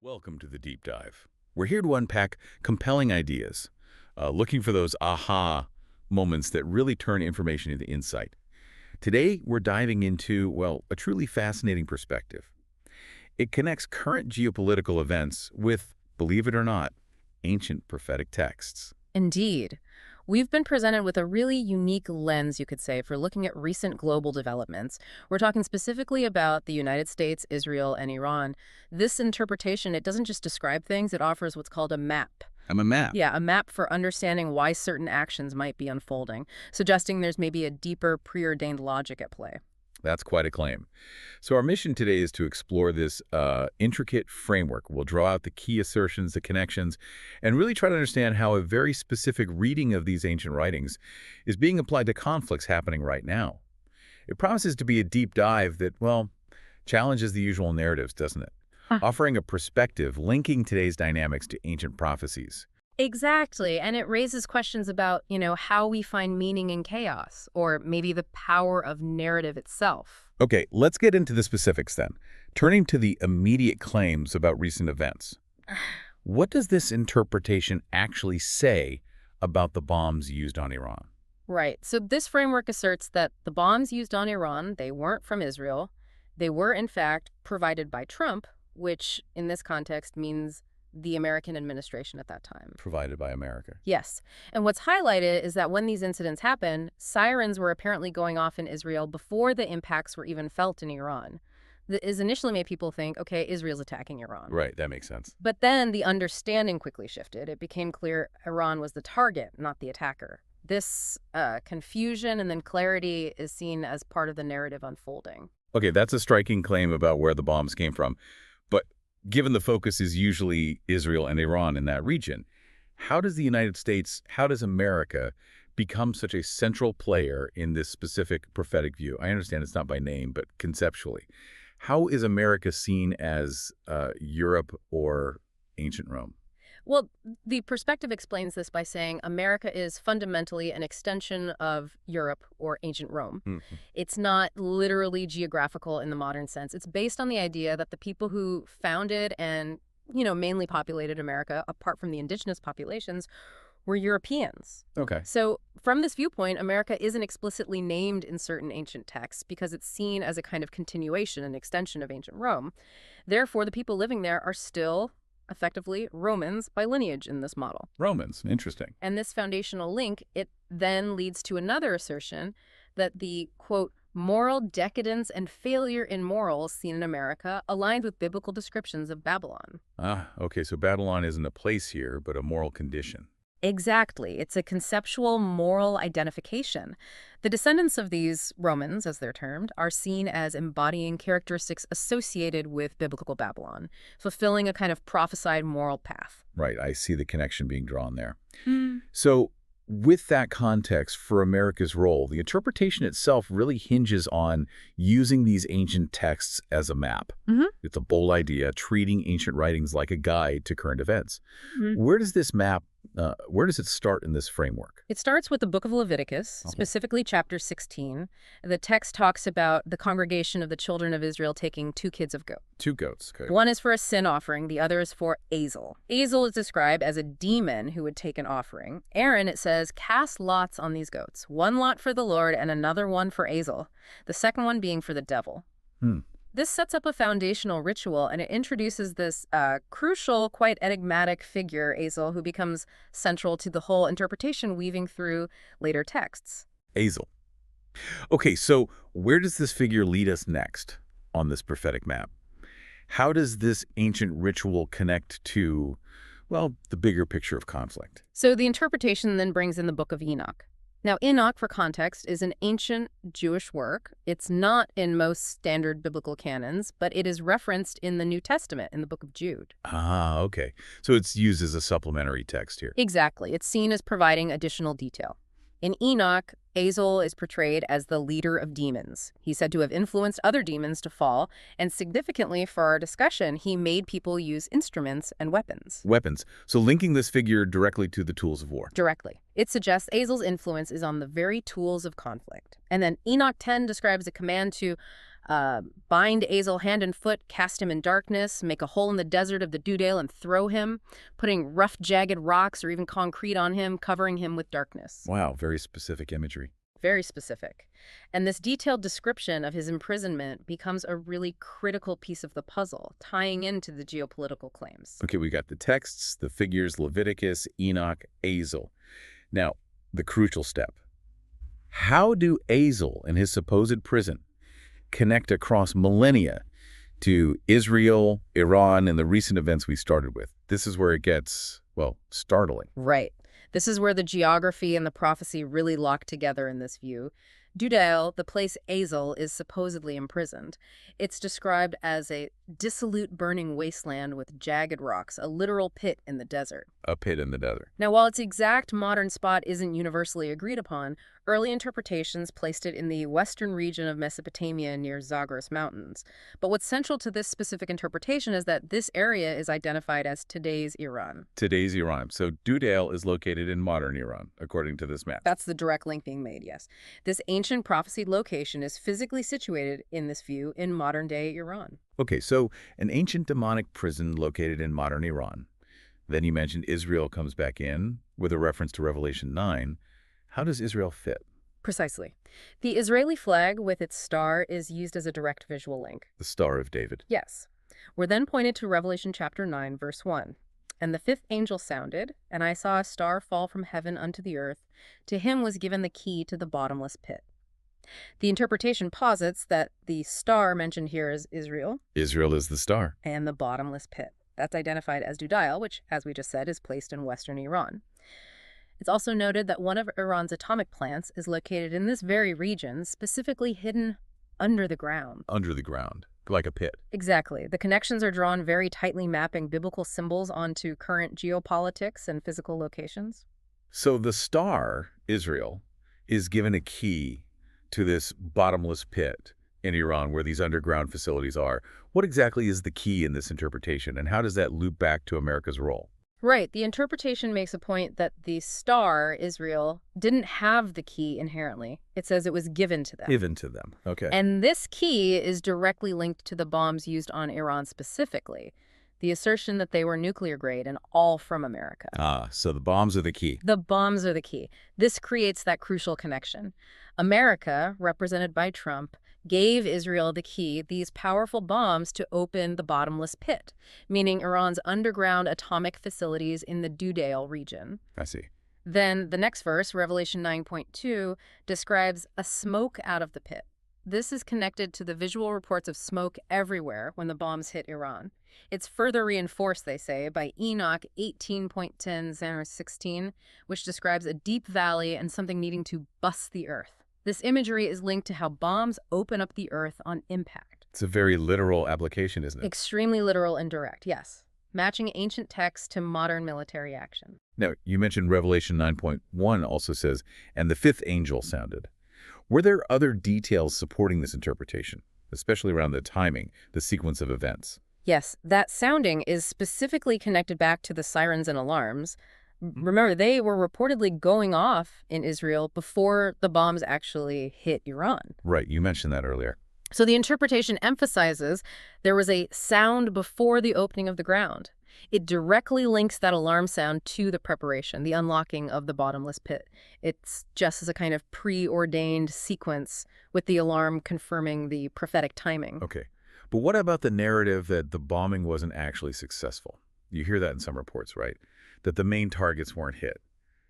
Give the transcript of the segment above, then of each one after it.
Welcome to the Deep Dive. We're here to unpack compelling ideas, looking for those aha moments that really turn information into insight. Today, we're diving into, well, a truly fascinating perspective. It connects current geopolitical events with, believe it or not, ancient prophetic texts. Indeed. We've been presented with a really unique lens, you could say, for looking at recent global developments. We're talking specifically about the United States, Israel, and Iran. This interpretation, it doesn't just describe things, it offers what's called a map. I'm a map. Yeah, a map for understanding why certain actions might be unfolding, suggesting there's maybe a deeper, preordained logic at play. That's quite a claim. So our mission today is to explore this intricate framework. We'll draw out the key assertions, the connections, and really try to understand how a very specific reading of these ancient writings is being applied to conflicts happening right now. It promises to be a deep dive that, well, challenges the usual narratives, doesn't it? Offering a perspective linking today's dynamics to ancient prophecies. Exactly, and it raises questions about, how we find meaning in chaos, or maybe the power of narrative itself. Okay, let's get into the specifics then. Turning to the immediate claims about recent events. What does this interpretation actually say about the bombs used on Iran? Right, so this framework asserts that the bombs used on Iran, they weren't from Israel. They were, in fact, provided by Trump, which in this context means the American administration at that time. Provided by America. Yes. And what's highlighted is that when these incidents happened, sirens were apparently going off in Israel before the impacts were even felt in Iran. This initially made people think, okay, Israel's attacking Iran. Right, that makes sense. But then the understanding quickly shifted. It became clear Iran was the target, not the attacker. This confusion and then clarity is seen as part of the narrative unfolding. Okay, that's a striking claim about where the bombs came from. But given the focus is usually Israel and Iran in that region, how does the United States, how does America become such a central player in this specific prophetic view? I understand it's not by name, but conceptually. How is America seen as Europe or ancient Rome? Well, the perspective explains this by saying America is fundamentally an extension of Europe or ancient Rome. Mm-hmm. It's not literally geographical in the modern sense. It's based on the idea that the people who founded and, mainly populated America, apart from the indigenous populations, were Europeans. Okay. So from this viewpoint, America isn't explicitly named in certain ancient texts because it's seen as a kind of continuation and extension of ancient Rome. Therefore, the people living there are still effectively Romans by lineage in this model. Romans, interesting. And this foundational link, it then leads to another assertion that the, quote, moral decadence and failure in morals seen in America aligned with biblical descriptions of Babylon. Okay, so Babylon isn't a place here, but a moral condition. Exactly. It's a conceptual moral identification. The descendants of these Romans, as they're termed, are seen as embodying characteristics associated with biblical Babylon, fulfilling a kind of prophesied moral path. Right, I see the connection being drawn there. Hmm. So with that context for America's role, the interpretation itself really hinges on using these ancient texts as a map. Mm-hmm. It's a bold idea, treating ancient writings like a guide to current events. Mm-hmm. Where does this map, where does it start in this framework? It starts with the book of Leviticus, specifically chapter 16. The text talks about the congregation of the children of Israel taking 2 kids of goat. 2 goats. Okay. One is for a sin offering, the other is for Azel. Azel is described as a demon who would take an offering. Aaron, it says, cast lots on these goats, 1 lot for the Lord and another one for Azel, the second one being for the devil. This sets up a foundational ritual, and it introduces this crucial, quite enigmatic figure, Azel, who becomes central to the whole interpretation weaving through later texts. Azel. Okay, so where does this figure lead us next on this prophetic map? How does this ancient ritual connect to, well, the bigger picture of conflict? So the interpretation then brings in the book of Enoch. Now, Enoch, for context, is an ancient Jewish work. It's not in most standard biblical canons, but it is referenced in the New Testament, in the book of Jude. Okay. So it's used as a supplementary text here. Exactly. It's seen as providing additional detail. In Enoch, Azel is portrayed as the leader of demons. He's said to have influenced other demons to fall, and significantly for our discussion, he made people use instruments and weapons. Weapons. So linking this figure directly to the tools of war. Directly. It suggests Azel's influence is on the very tools of conflict. And then Enoch 10 describes a command to Bind Azel hand and foot, cast him in darkness, make a hole in the desert of the Dudale and throw him, putting rough, jagged rocks or even concrete on him, covering him with darkness. Wow, very specific imagery. Very specific. And this detailed description of his imprisonment becomes a really critical piece of the puzzle, tying into the geopolitical claims. Okay, we got the texts, the figures, Leviticus, Enoch, Azel. Now, the crucial step. How do Azel and his supposed prison connect across millennia to Israel, Iran, and the recent events we started with? This is where it gets, well, startling. Right. This is where the geography and the prophecy really lock together in this view. Dudale, the place Azel is supposedly imprisoned, it's described as a dissolute burning wasteland with jagged rocks, a literal pit in the desert. A pit in the desert. Now, while its exact modern spot isn't universally agreed upon, early interpretations placed it in the western region of Mesopotamia near Zagros Mountains. But what's central to this specific interpretation is that this area is identified as today's Iran. Today's Iran. So Dudale is located in modern Iran, according to this map. That's the direct link being made, yes. This ancient prophesied location is physically situated, in this view, in modern-day Iran. Okay, so an ancient demonic prison located in modern Iran. Then you mentioned Israel comes back in with a reference to Revelation 9. How does Israel fit? Precisely. The Israeli flag with its star is used as a direct visual link. The Star of David. Yes. We're then pointed to Revelation chapter 9, verse 1. And the fifth angel sounded, and I saw a star fall from heaven unto the earth. To him was given the key to the bottomless pit. The interpretation posits that the star mentioned here is Israel. Israel is the star. And the bottomless pit. That's identified as Dudale, which, as we just said, is placed in western Iran. It's also noted that one of Iran's atomic plants is located in this very region, specifically hidden under the ground. Under the ground, like a pit. Exactly. The connections are drawn very tightly, mapping biblical symbols onto current geopolitics and physical locations. So the star, Israel, is given a key to this bottomless pit in Iran where these underground facilities are. What exactly is the key in this interpretation, and how does that loop back to America's role? Right. The interpretation makes a point that the star, Israel, didn't have the key inherently. It says it was given to them. Given to them. Okay. And this key is directly linked to the bombs used on Iran specifically. The assertion that they were nuclear grade and all from America. So the bombs are the key. The bombs are the key. This creates that crucial connection. America, represented by Trump, gave Israel the key, these powerful bombs, to open the bottomless pit, meaning Iran's underground atomic facilities in the Dudale region. I see. Then the next verse, Revelation 9.2, describes a smoke out of the pit. This is connected to the visual reports of smoke everywhere when the bombs hit Iran. It's further reinforced, they say, by Enoch 18.10-16, which describes a deep valley and something needing to bust the earth. This imagery is linked to how bombs open up the earth on impact. It's a very literal application, isn't it? Extremely literal and direct, yes. Matching ancient texts to modern military action. Now, you mentioned Revelation 9.1 also says, and the fifth angel sounded. Were there other details supporting this interpretation, especially around the timing, the sequence of events? Yes, that sounding is specifically connected back to the sirens and alarms. Remember, they were reportedly going off in Israel before the bombs actually hit Iran. Right, you mentioned that earlier. So the interpretation emphasizes there was a sound before the opening of the ground. It directly links that alarm sound to the preparation, the unlocking of the bottomless pit. It's just as a kind of preordained sequence with the alarm confirming the prophetic timing. Okay. But what about the narrative that the bombing wasn't actually successful? You hear that in some reports, right? That the main targets weren't hit.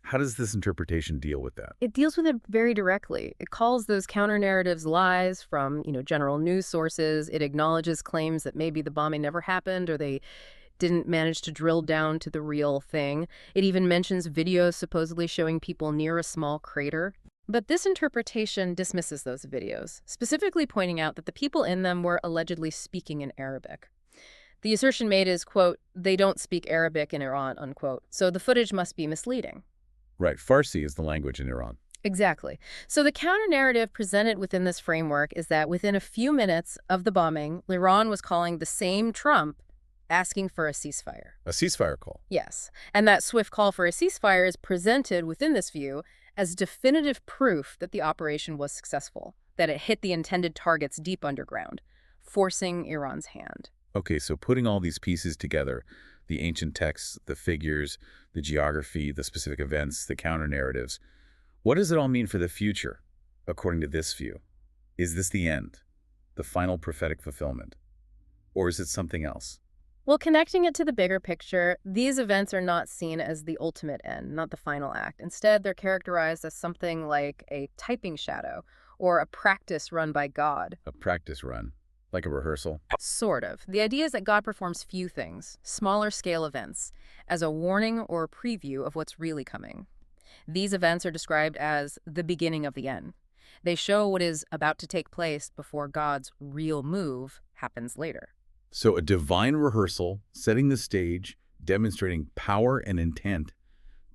How does this interpretation deal with that? It deals with it very directly. It calls those counter-narratives lies from, general news sources. It acknowledges claims that maybe the bombing never happened or they didn't manage to drill down to the real thing. It even mentions videos supposedly showing people near a small crater. But this interpretation dismisses those videos, specifically pointing out that the people in them were allegedly speaking in Arabic. The assertion made is, quote, they don't speak Arabic in Iran, unquote, so the footage must be misleading. Right. Farsi is the language in Iran. Exactly. So the counter-narrative presented within this framework is that within a few minutes of the bombing, Iran was calling the same Trump asking for a ceasefire. A ceasefire call. Yes. And that swift call for a ceasefire is presented within this view as definitive proof that the operation was successful. that it hit the intended targets deep underground, forcing Iran's hand. Okay, so putting all these pieces together, the ancient texts, the figures, the geography, the specific events, the counter-narratives, what does it all mean for the future, according to this view? Is this the end, the final prophetic fulfillment, or is it something else? Well, connecting it to the bigger picture, these events are not seen as the ultimate end, not the final act. Instead, they're characterized as something like a typing shadow or a practice run by God. A practice run, like a rehearsal? Sort of. The idea is that God performs few things, smaller scale events, as a warning or a preview of what's really coming. These events are described as the beginning of the end. They show what is about to take place before God's real move happens later. So a divine rehearsal, setting the stage, demonstrating power and intent,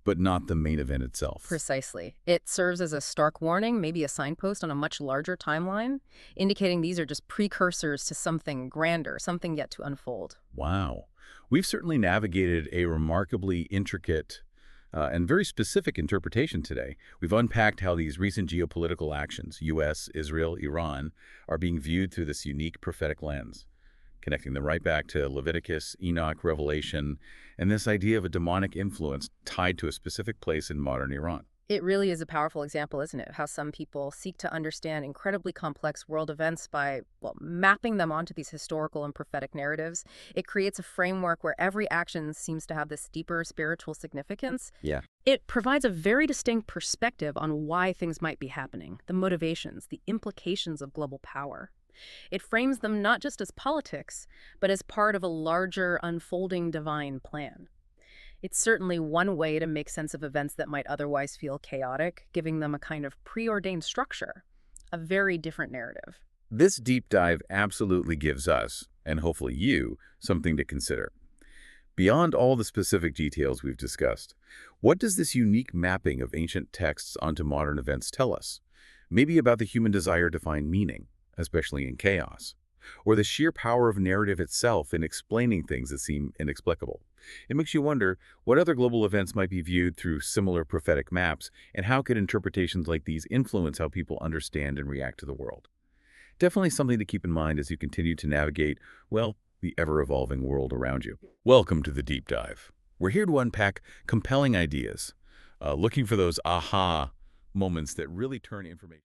but not the main event itself. Precisely. It serves as a stark warning, maybe a signpost on a much larger timeline, indicating these are just precursors to something grander, something yet to unfold. Wow. We've certainly navigated a remarkably intricate and very specific interpretation today. We've unpacked how these recent geopolitical actions, U.S., Israel, Iran, are being viewed through this unique prophetic lens, connecting them right back to Leviticus, Enoch, Revelation, and this idea of a demonic influence tied to a specific place in modern Iran. It really is a powerful example, isn't it? How some people seek to understand incredibly complex world events by, well, mapping them onto these historical and prophetic narratives. It creates a framework where every action seems to have this deeper spiritual significance. Yeah. It provides a very distinct perspective on why things might be happening, the motivations, the implications of global power. It frames them not just as politics, but as part of a larger, unfolding divine plan. It's certainly one way to make sense of events that might otherwise feel chaotic, giving them a kind of preordained structure, a very different narrative. This deep dive absolutely gives us, and hopefully you, something to consider. Beyond all the specific details we've discussed, what does this unique mapping of ancient texts onto modern events tell us? Maybe about the human desire to find meaning, especially in chaos, or the sheer power of narrative itself in explaining things that seem inexplicable. It makes you wonder what other global events might be viewed through similar prophetic maps, and how could interpretations like these influence how people understand and react to the world. Definitely something to keep in mind as you continue to navigate, well, the ever-evolving world around you. Welcome to the Deep Dive. We're here to unpack compelling ideas, looking for those aha moments that really turn information